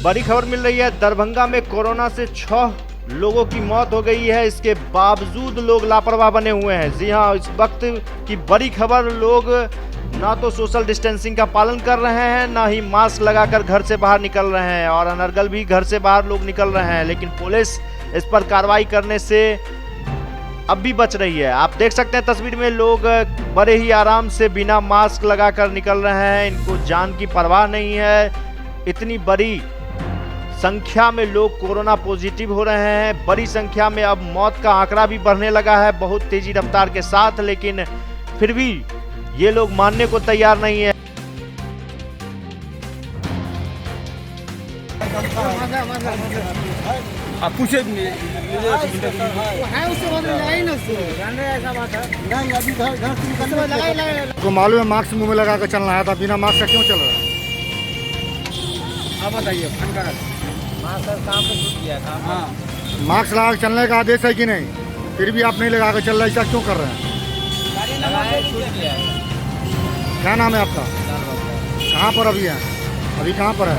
बड़ी खबर मिल रही है। दरभंगा में कोरोना से 6 लोगों की मौत हो गई है। इसके बावजूद लोग लापरवाह बने हुए हैं। जी हाँ, इस वक्त की बड़ी खबर, लोग ना तो सोशल डिस्टेंसिंग का पालन कर रहे हैं, ना ही मास्क लगाकर घर से बाहर निकल रहे हैं, और अनर्गल भी घर से बाहर लोग निकल रहे हैं। लेकिन पुलिस इस पर कार्रवाई करने से अब भी बच रही है। आप देख सकते हैं तस्वीर में, लोग बड़े ही आराम से बिना मास्क लगाकर निकल रहे हैं। इनको जान की परवाह नहीं है। इतनी बड़ी संख्या में लोग कोरोना पॉजिटिव हो रहे हैं। बड़ी संख्या में अब मौत का आंकड़ा भी बढ़ने लगा है बहुत तेजी रफ्तार के साथ, लेकिन फिर भी ये लोग मानने को तैयार नहीं है। आप पूछे तो मालूम है मास्क मुंह में लगा कर चलना है, था बिना मास्क का क्यों चल रहा है? आप बताइए काम पे छूट गया काम। हाँ, मास्क लगा कर चलने का आदेश है कि नहीं, फिर भी आप नहीं लगा कर चल रहे, ऐसा क्यों कर रहे हैं? क्या नाम है आपका? कहाँ पर अभी है? अभी कहाँ पर है?